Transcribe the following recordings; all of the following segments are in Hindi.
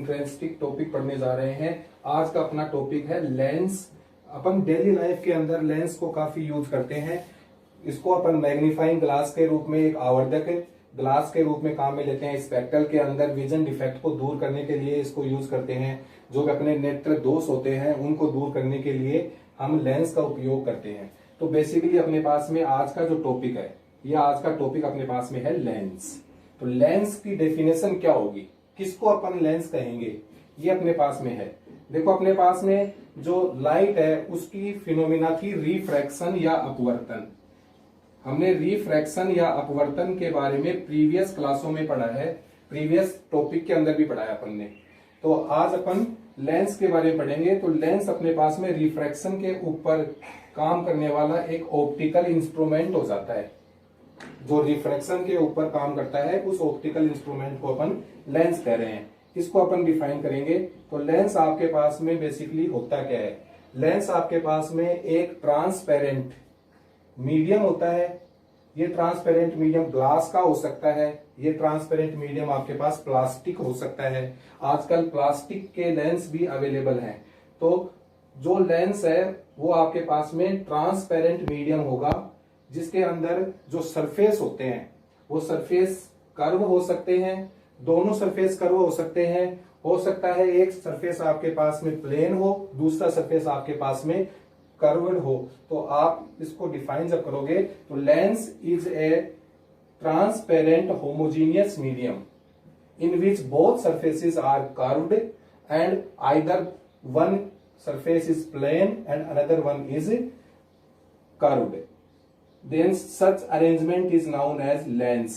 इंटरेस्टिंग टॉपिक पढ़ने जा रहे हैं। आज का अपना टॉपिक है लेंस। अपन डेली लाइफ के अंदर लेंस को काफी यूज करते हैं। इसको अपन मैग्नीफाइंग ग्लास के रूप में, एक आवर्धक ग्लास के रूप में काम में लेते हैं। स्पेक्ट्रल के अंदर विजन डिफेक्ट को दूर करने के लिए इसको यूज करते हैं। जो भी अपने नेत्र दोष होते हैं उनको दूर करने के लिए हम लेंस का उपयोग करते हैं। तो बेसिकली अपने पास में आज का जो टॉपिक है, यह आज का टॉपिक अपने पास में है लेंस। तो लेंस की डेफिनेशन क्या होगी, किसको अपन लेंस कहेंगे, ये अपने पास में है। देखो अपने पास में जो लाइट है उसकी फिनोमिना थी रिफ्रैक्शन या अपवर्तन। हमने रिफ्रैक्शन या अपवर्तन के बारे में प्रीवियस क्लासों में पढ़ा है, प्रीवियस टॉपिक के अंदर भी पढ़ा है अपन ने। तो आज अपन लेंस के बारे में पढ़ेंगे। तो लेंस अपने पास में रिफ्रैक्शन के ऊपर काम करने वाला एक ऑप्टिकल इंस्ट्रूमेंट हो जाता है। जो रिफ्रैक्शन के ऊपर काम करता है उस ऑप्टिकल इंस्ट्रूमेंट को अपन लेंस कह रहे हैं। इसको अपन डिफाइन करेंगे। तो लेंस आपके पास में बेसिकली होता क्या है। लेंस आपके पास में एक ट्रांसपेरेंट मीडियम होता है। ये ट्रांसपेरेंट मीडियम ग्लास का हो सकता है, ये ट्रांसपेरेंट मीडियम आपके पास प्लास्टिक हो सकता है। आजकल प्लास्टिक के लेंस भी अवेलेबल हैं। तो जो लेंस है वो आपके पास में ट्रांसपेरेंट मीडियम होगा, जिसके अंदर जो सरफेस होते हैं वो सरफेस कर्व हो सकते हैं, दोनों सरफेस कर्व हो सकते हैं। हो सकता है एक सरफेस आपके पास में प्लेन हो, दूसरा सरफेस आपके पास में कर्व्ड हो। तो आप इसको डिफाइन जब करोगे तो lens is a transparent homogeneous medium in which both surfaces are curved and either one surface is plane and another one is curved, then such arrangement is known as lens।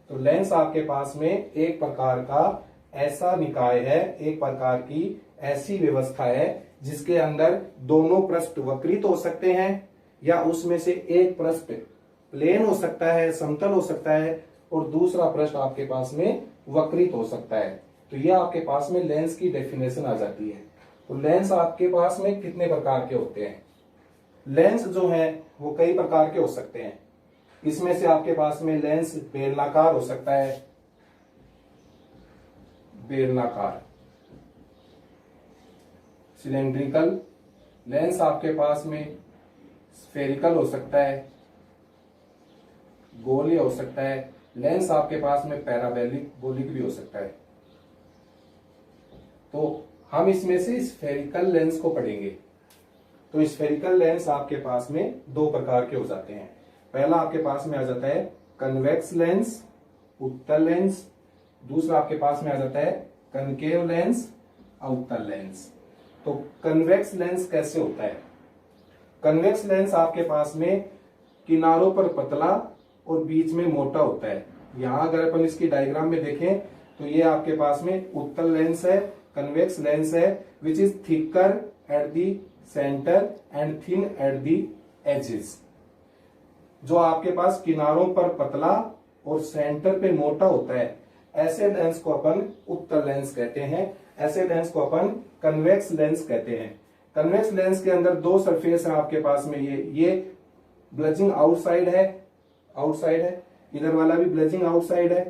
तो लेंस आपके पास में एक प्रकार का ऐसा निकाय है, एक प्रकार की ऐसी व्यवस्था है जिसके अंदर दोनों पृष्ठ वक्रित हो सकते हैं या उसमें से एक पृष्ठ प्लेन हो सकता है, समतल हो सकता है, और दूसरा पृष्ठ आपके पास में वक्रित हो सकता है। तो यह आपके पास में लेंस की डेफिनेशन आ जाती है। तो लेंस आपके पास में कितने प्रकार के होते हैं। लेंस जो है वो कई प्रकार के हो सकते हैं। इसमें से आपके पास में लेंस बेलनाकार हो सकता है, बेलनाकार सिलेंड्रिकल। लेंस आपके पास में स्फेरिकल हो सकता है, गोलीय हो सकता है। लेंस आपके पास में पैराबोलिक भी हो सकता है। तो हम इसमें से स्फेरिकल लेंस को पढ़ेंगे। तो स्फेरिकल लेंस आपके पास में दो प्रकार के हो जाते हैं। पहला आपके पास में आ जाता है कन्वेक्स लेंस, उत्तल लेंस। दूसरा आपके पास में आ जाता है कनकेव लेंस, अवतल लेंस। तो कन्वेक्स लेंस कैसे होता है। कन्वेक्स लेंस आपके पास में किनारों पर पतला और बीच में मोटा होता है। यहां अगर अपन इसकी डायग्राम में देखें तो ये आपके पास में उत्तल लेंस है, कन्वेक्स लेंस है, which is thicker at the centre and thin at the edges. जो आपके पास किनारों पर पतला और सेंटर पे मोटा होता है, ऐसे लेंस को अपन उत्तल लेंस कहते हैं। ऐसे लेंस को अपन कन्वेक्स लेंस कहते हैं। कन्वेक्स लेंस के अंदर दो सरफेस है आपके पास में। ये ब्लजिंग आउटसाइड है, इधर वाला भी ब्लजिंग आउटसाइड है।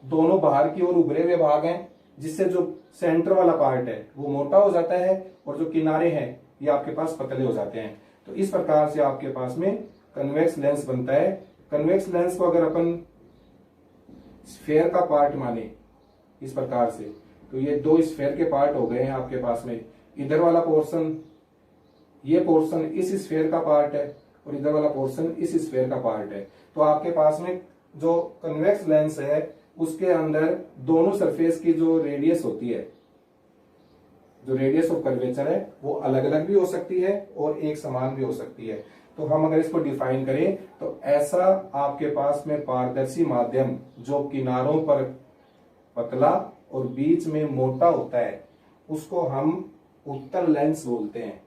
दोनों बाहर की ओर उभरे हुए भाग हैं, जिससे जो सेंटर वाला पार्ट है वो मोटा हो जाता है और जो किनारे हैं ये आपके पास पतले हो जाते हैं। तो इस प्रकार से आपके पास में कन्वेक्स लेंस बनता है। कन्वेक्स लेंस को अगर अपन स्फेयर का पार्ट माने इस प्रकार से, तो ये दो स्फेयर के पार्ट हो गए हैं आपके पास में। इधर वाला पोर्शन, ये पोर्शन इस स्फेयर का पार्ट है और इधर वाला पोर्शन इस स्फेयर का पार्ट है। तो आपके पास में जो कन्वेक्स लेंस है उसके अंदर दोनों सरफेस की जो रेडियस होती है, जो रेडियस ऑफ कर्वेचर है, वो अलग अलग भी हो सकती है और एक समान भी हो सकती है। तो हम अगर इसको डिफाइन करें तो ऐसा आपके पास में पारदर्शी माध्यम जो किनारों पर पतला और बीच में मोटा होता है, उसको हम उत्तल लेंस बोलते हैं।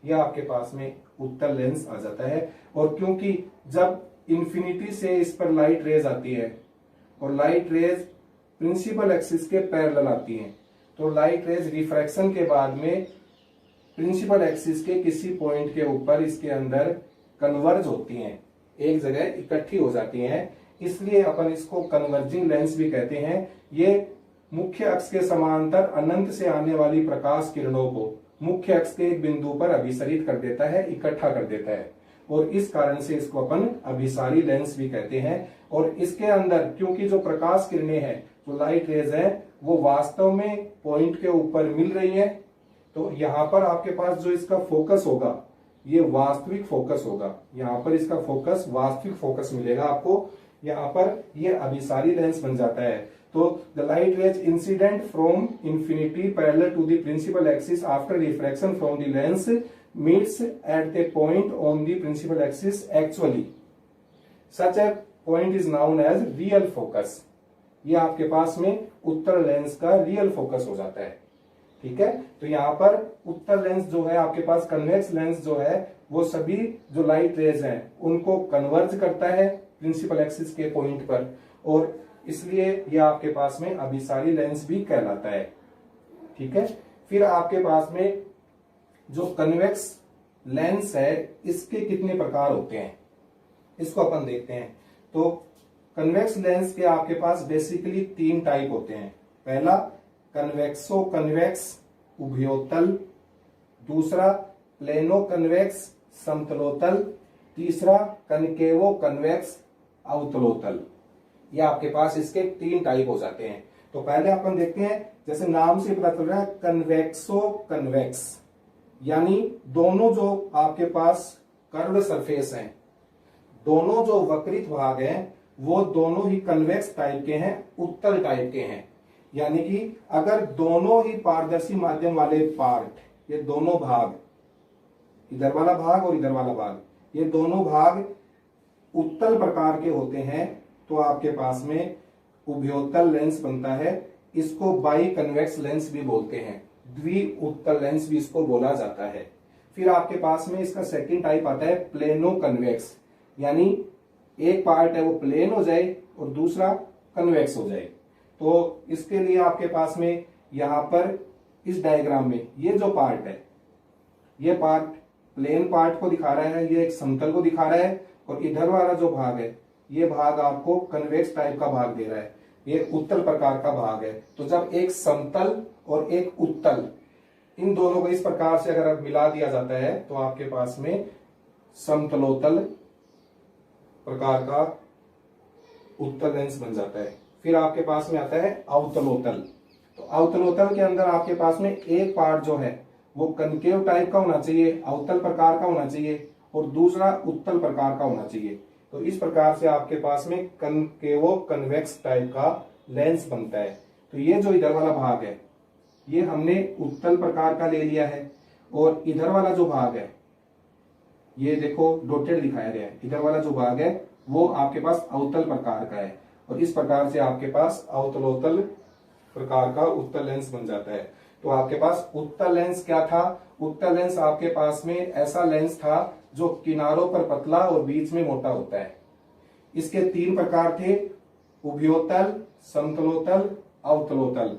यह आपके पास में उत्तल लेंस आ जाता है। और क्योंकि जब इंफिनिटी से इस पर लाइट रेज आती है और लाइट रेज प्रिंसिपल एक्सिस के पैरेलल आती हैं, तो लाइट रेज रिफ्रैक्शन के बाद में प्रिंसिपल एक्सिस के किसी पॉइंट के ऊपर इसके अंदर कन्वर्ज होती हैं, एक जगह इकट्ठी हो जाती हैं। इसलिए अपन इसको कन्वर्जिंग लेंस भी कहते हैं। ये मुख्य अक्ष के समांतर अनंत से आने वाली प्रकाश किरणों को मुख्य अक्ष के एक बिंदु पर अभिसरित कर देता है, इकट्ठा कर देता है, और इस कारण से इसको अपन अभिसारी लेंस भी कहते हैं। और इसके अंदर क्योंकि जो प्रकाश किरणें हैं, जो लाइट रेज है, वो वास्तव में पॉइंट के ऊपर मिल रही है, तो यहाँ पर आपके पास जो इसका फोकस होगा ये वास्तविक फोकस होगा। यहाँ पर इसका फोकस वास्तविक फोकस मिलेगा आपको, यहाँ पर ये अभिसारी लेंस बन जाता है। तो the light rays incident from infinity parallel to the principal axis after refraction from the lens meets at the point on the principal axis actually such a point is known as real focus. ये आपके पास में उत्तल लेंस का रियल फोकस हो जाता है। ठीक है, तो यहाँ पर उत्तल लेंस जो है आपके पास, कन्वेक्स लेंस जो है, वो सभी जो लाइट रेज हैं उनको कन्वर्ज करता है प्रिंसिपल एक्सिस के पॉइंट पर, और इसलिए ये आपके पास में अभिसारी लेंस भी कहलाता है। ठीक है, फिर आपके पास में जो कन्वेक्स लेंस है इसके कितने प्रकार होते हैं इसको अपन देखते हैं। तो कन्वेक्स लेंस के आपके पास बेसिकली 3 टाइप होते हैं। पहला कन्वेक्सो कन्वेक्स उभयोतल, दूसरा प्लेनो कन्वेक्स समतलोतल, तीसरा कनकेवो कन्वेक्स अवतलोतल। ये आपके पास इसके 3 टाइप हो जाते हैं। तो पहले अपन देखते हैं, जैसे नाम से पता चल रहा है कन्वेक्सो कन्वेक्स, यानी दोनों जो आपके पास कर्व सरफेस हैं, दोनों जो वक्रित भाग हैं, वो दोनों ही कन्वेक्स टाइप के हैं, उत्तल टाइप के हैं। यानी कि अगर दोनों ही पारदर्शी माध्यम वाले पार्ट, ये दोनों भाग, इधर वाला भाग और इधर वाला भाग, ये दोनों भाग उत्तल प्रकार के होते हैं, तो आपके पास में उभयोतल लेंस बनता है। इसको बाई कन्वेक्स लेंस भी बोलते हैं, द्वि उत्तल लेंस भी इसको बोला जाता है। फिर आपके पास में इसका सेकंड टाइप आता है प्लेनो कन्वेक्स, यानी एक पार्ट है वो प्लेन हो जाए और दूसरा कन्वेक्स हो जाए। तो इसके लिए आपके पास में यहां पर इस डायग्राम में ये जो पार्ट है, ये पार्ट प्लेन पार्ट को दिखा रहा है, ये एक समतल को दिखा रहा है, और इधर वाला जो भाग है ये भाग आपको कन्वेक्स टाइप का भाग दे रहा है, ये उत्तल प्रकार का भाग है। तो जब एक समतल और एक उत्तल, इन दोनों को इस प्रकार से अगर मिला दिया जाता है तो आपके पास में समतलोतल प्रकार का उत्तल लेंस बन जाता है। फिर आपके पास में आता है अवतलोतल। तो अवतलोतल के अंदर आपके पास में एक पार्ट जो है वो कनकेव टाइप का होना चाहिए, अवतल प्रकार का होना चाहिए, और दूसरा उत्तल प्रकार का होना चाहिए। तो इस प्रकार से आपके पास में कनकेवो कन्वेक्स टाइप का लेंस बनता है। तो ये जो इधर वाला भाग है ये हमने उत्तल प्रकार का ले लिया है, और इधर वाला जो भाग है ये देखो डॉटेड दिखाया गया है, इधर वाला जो भाग है वो आपके पास अवतल प्रकार का है, और इस प्रकार से आपके पास अवतलोतल प्रकार का उत्तल लेंस बन जाता है। तो आपके पास उत्तल लेंस क्या था? उत्तल लेंस आपके पास में ऐसा लेंस था जो किनारों पर पतला और बीच में मोटा होता है। इसके 3 प्रकार थे, उभयोतल, समतलोतल, अवतलोतल,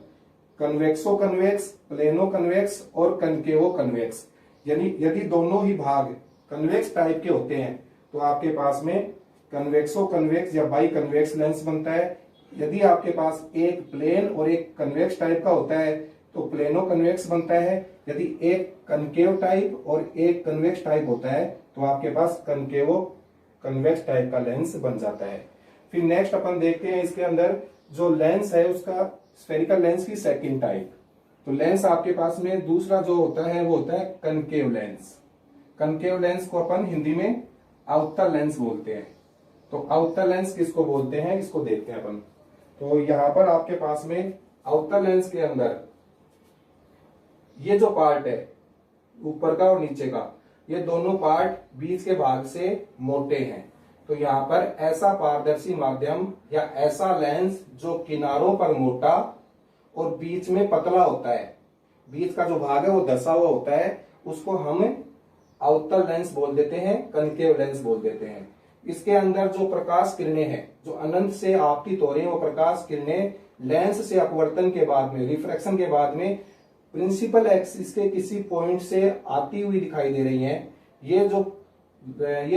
कन्वेक्सो कन्वेक्स, प्लेनो कन्वेक्स और कनकेवो कन्वेक्स। यानी यदि दोनों ही भाग कन्वेक्स टाइप के होते हैं तो आपके पास में कन्वेक्सो कन्वेक्स या बाई कन्वेक्स लेंस बनता है। यदि आपके पास एक प्लेन और एक कन्वेक्स टाइप का होता है तो प्लेनो कन्वेक्स बनता है। यदि एक कनकेव टाइप और एक कन्वेक्स टाइप होता है तो आपके पास कनकेवो कन्वेक्स टाइप का लेंस बन जाता है। फिर नेक्स्ट अपन देखते हैं इसके अंदर जो लेंस है उसका स्फेरिकल लेंस की सेकंड टाइप। तो लेंस आपके पास में दूसरा जो होता है वो होता है कनकेव लेंस। कनकेव लेंस को अपन हिंदी में अवतल लेंस बोलते हैं। तो अवतल लेंस किसको बोलते हैं इसको देखते हैं अपन। तो यहां पर आपके पास में अवतल लेंस के अंदर ये जो पार्ट है ऊपर का और नीचे का, ये दोनों पार्ट बीच के भाग से मोटे हैं। तो यहाँ पर ऐसा पारदर्शी माध्यम या ऐसा लेंस जो किनारों पर मोटा और बीच में पतला होता है, बीच का जो भाग है वो धसा हुआ होता है, उसको हम अवतल लेंस बोल देते हैं, कनकेव लेंस बोल देते हैं। इसके अंदर जो प्रकाश किरणें हैं जो अनंत से आपतित हो रही हैं, वो प्रकाश किरणें लेंस से अपवर्तन के बाद में, रिफ्रैक्शन के बाद में प्रिंसिपल एक्सिस के किसी पॉइंट से आती हुई दिखाई दे रही हैं। ये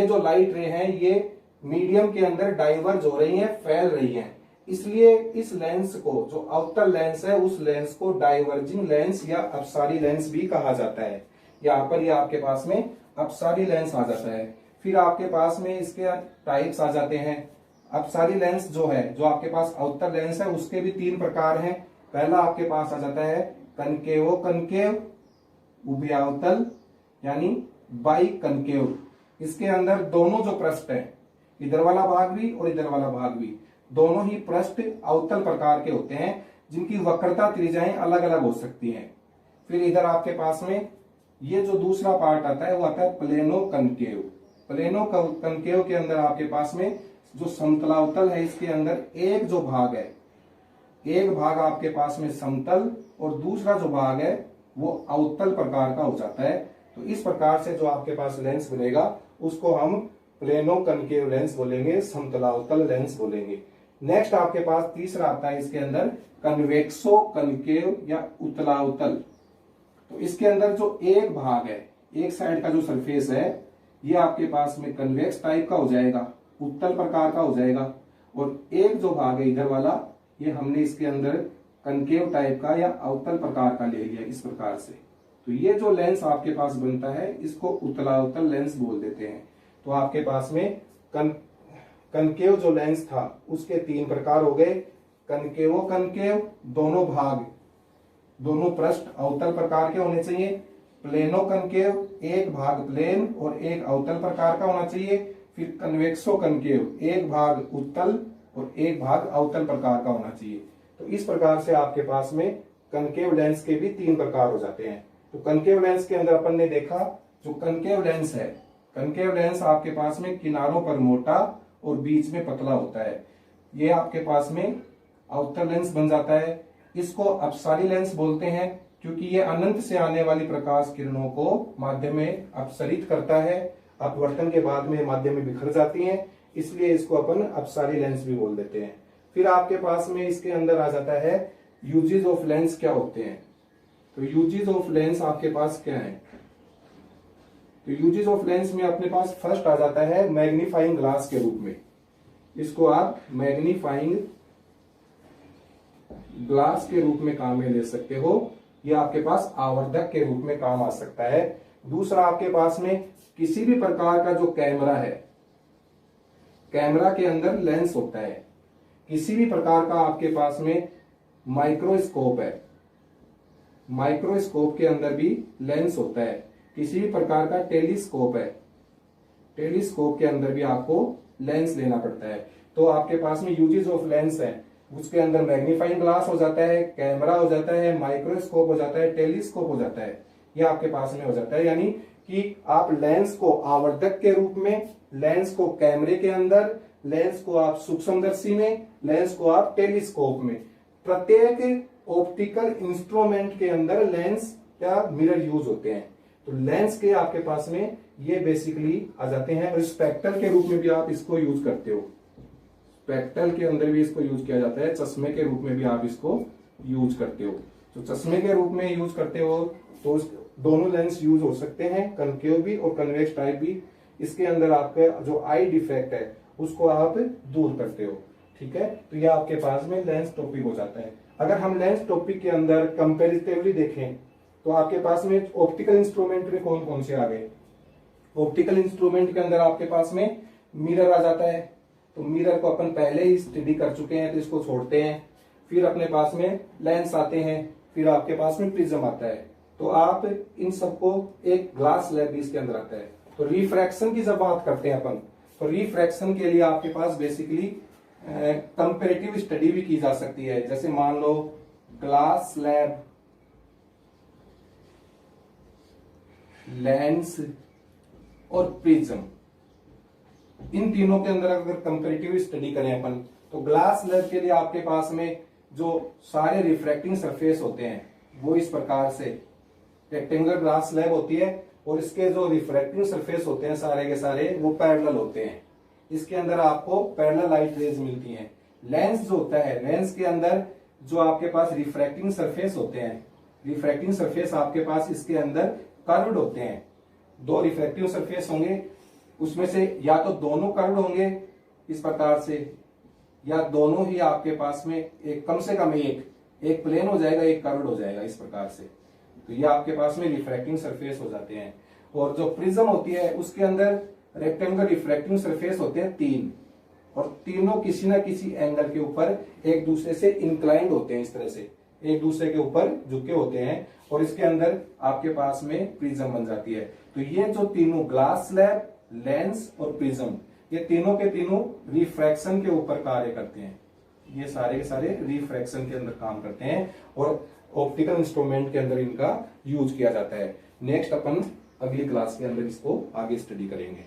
जो लाइट रे हैं ये मीडियम के अंदर डाइवर्ज हो रही हैं, फैल रही हैं। इसलिए इस लेंस को, जो अवतल लेंस है, उस लेंस को डाइवर्जिंग लेंस या अपसारी लेंस भी कहा जाता है। यहाँ पर ये आपके पास में अपसारी लेंस आ जाता है। फिर आपके पास में इसके टाइप्स आ जाते हैं। अपसारी लेंस जो है, जो आपके पास अवतल लेंस है, उसके भी 3 प्रकार हैं। पहला आपके पास आ जाता है कनकेवो कनकेव, उभयावतल यानी बाई कनकेव। इसके अंदर दोनों जो पृष्ठ है, इधर वाला भाग भी और इधर वाला भाग भी, दोनों ही पृष्ठ अवतल प्रकार के होते हैं, जिनकी वक्रता त्रिज्याएं अलग अलग हो सकती हैं। फिर इधर आपके पास में ये जो दूसरा पार्ट आता है वो आता है प्लेनो कनकेव। प्लेनो कनकेव के अंदर आपके पास में जो समतलावतल है, इसके अंदर एक जो भाग है, एक भाग आपके पास में समतल और दूसरा जो भाग है वो अवतल प्रकार का हो जाता है। तो इस प्रकार से जो आपके पास लेंस बनेगा उसको हम प्लेनो कनकेव लेंस बोलेंगे, समतलावतल लेंस बोलेंगे। नेक्स्ट आपके पास तीसरा आता है इसके अंदर कन्वेक्सो कनकेव या उत्तलावतल। तो इसके अंदर जो एक भाग है, एक साइड का जो सरफेस है, ये आपके पास में कन्वेक्स टाइप का हो जाएगा, उत्तल प्रकार का हो जाएगा। और एक जो भाग है इधर वाला, ये हमने इसके अंदर कनकेव टाइप का या अवतल प्रकार का ले लिया इस प्रकार से। तो ये जो लेंस आपके पास बनता है, इसको उत्तलावतल लेंस बोल देते हैं। तो आपके पास में कनकेव जो लेंस था उसके 3 प्रकार हो गए। कनकेवो कनकेव, दोनों भाग, दोनों पृष्ठ अवतल प्रकार के होने चाहिए। प्लेनो कनकेव, एक भाग प्लेन और एक अवतल प्रकार का होना चाहिए। फिर कन्वेक्सो कनकेव, एक भाग उत्तल और एक भाग अवतल प्रकार का होना चाहिए। तो इस प्रकार से आपके पास में कनकेव लेंस के भी 3 प्रकार हो जाते हैं। तो कनकेव लेंस के अंदर अपन ने देखा, जो कनकेव लेंस है, कनकेव लेंस आपके पास में किनारों पर मोटा और बीच में पतला होता है। ये आपके पास में अवतल लेंस बन जाता है। इसको अपसारी लेंस बोलते हैं, क्योंकि ये अनंत से आने वाली प्रकाश किरणों को माध्यम में अपसरित करता है, अपवर्तन के बाद में माध्यम में बिखर जाती हैं, इसलिए इसको अपन अपसारी लेंस भी बोल देते हैं। फिर आपके पास में इसके अंदर आ जाता है यूजेस ऑफ लेंस क्या होते हैं। तो यूजेस ऑफ लेंस आपके पास क्या है? तो यूजेस ऑफ लेंस में अपने पास फर्स्ट आ जाता है मैग्नीफाइंग ग्लास के रूप में। इसको आप मैग्नीफाइंग ग्लास के रूप में काम में ले सकते हो, यह आपके पास आवर्धक के रूप में काम आ सकता है। दूसरा आपके पास में किसी भी प्रकार का जो कैमरा है, कैमरा के अंदर लेंस होता है। किसी भी प्रकार का आपके पास में माइक्रोस्कोप है, माइक्रोस्कोप के अंदर भी लेंस होता है। किसी भी प्रकार का टेलीस्कोप है, टेलीस्कोप के अंदर भी आपको लेंस लेना पड़ता है। तो आपके पास में यूजेस ऑफ लेंस है, उसके अंदर मैग्नीफाइंग ग्लास हो जाता है, कैमरा हो जाता है, माइक्रोस्कोप हो जाता है, टेलीस्कोप हो जाता है, यह आपके पास में हो जाता है। यानी कि आप लेंस को आवर्धक के रूप में, लेंस को कैमरे के अंदर, लेंस को आप सूक्ष्मदर्शी में, लेंस को आप टेलीस्कोप में, प्रत्येक ऑप्टिकल इंस्ट्रूमेंट के अंदर लेंस या मिरर यूज होते हैं। तो लेंस के आपके पास में ये बेसिकली आ जाते हैं। और स्पेक्ट्रल के रूप में भी आप इसको यूज करते हो, स्पेक्ट्रल के अंदर भी इसको यूज किया जाता है, चश्मे के रूप में भी आप इसको यूज करते हो। तो चश्मे के रूप में यूज करते हो तो दोनों लेंस यूज हो सकते हैं, कनकेव भी और कन्वेक्स टाइप भी। इसके अंदर आपका जो आई डिफेक्ट है उसको आप दूर करते हो, ठीक है। तो यह आपके पास में लेंस टॉपिक हो जाता है। अगर हम लेंस टॉपिक के अंदर कंपेरिटिवली देखें तो आपके पास में ऑप्टिकल इंस्ट्रूमेंट में कौन कौन से आ गए। ऑप्टिकल इंस्ट्रूमेंट के अंदर आपके पास में मिरर आ जाता है। तो मिरर को अपन पहले ही स्टडी कर चुके हैं, तो इसको छोड़ते हैं। फिर अपने पास में लेंस आते हैं, फिर आपके पास में प्रिज्म आता है। तो आप इन सबको, एक ग्लास स्लैब भी इसके अंदर आता है। तो रिफ्रैक्शन की जब बात करते हैं अपन, तो रिफ्रैक्शन के लिए आपके पास बेसिकली कंपेरेटिव स्टडी भी की जा सकती है। जैसे मान लो ग्लास स्लैब, लेंस और प्रिज्म, इन तीनों के अंदर अगर कंपेरेटिव स्टडी करें अपन, तो ग्लास स्लैब के लिए आपके पास में जो सारे रिफ्रैक्टिंग सरफेस होते हैं वो इस प्रकार से रेक्टेंगुलर ग्लास स्लैब होती है, और इसके जो रिफ्रैक्टिंग सरफेस होते हैं सारे के सारे वो पैरेलल होते हैं। इसके अंदर आपको पैरेलल लाइट रेज मिलती हैं। लेंस जो होता है, लेंस के अंदर जो आपके पास रिफ्रैक्टिंग सरफेस होते हैं, रिफ्रैक्टिंग सरफेस आपके पास इसके अंदर कर्व्ड होते हैं। 2 रिफ्रैक्टिव सरफेस होंगे, उसमें से या तो दोनों कर्व्ड होंगे इस प्रकार से, या दोनों ही आपके पास में एक कम से कम एक प्लेन हो जाएगा, एक कर्व्ड हो जाएगा इस प्रकार से। तो ये आपके पास में रिफ्रैक्टिंग सरफेस हो जाते हैं। और जो प्रिज्म होती है उसके अंदर रेक्टेंगुलर रिफ्रैक्टिंग सरफेस होते हैं 3, और तीनों किसी ना किसी एंगल के ऊपर एक दूसरे से इंक्लाइंड होते हैं, इस तरह से एक दूसरे के ऊपर झुके होते हैं, और इसके अंदर आपके पास में प्रिज्म बन जाती है। तो ये जो तीनों ग्लास स्लैब, लेंस और प्रिज्म, ये तीनों के तीनों रिफ्रैक्शन के ऊपर कार्य करते हैं। ये सारे के सारे रिफ्रैक्शन के अंदर काम करते हैं और ऑप्टिकल इंस्ट्रूमेंट के अंदर इनका यूज किया जाता है। नेक्स्ट अपन अगली क्लास के अंदर इसको आगे स्टडी करेंगे।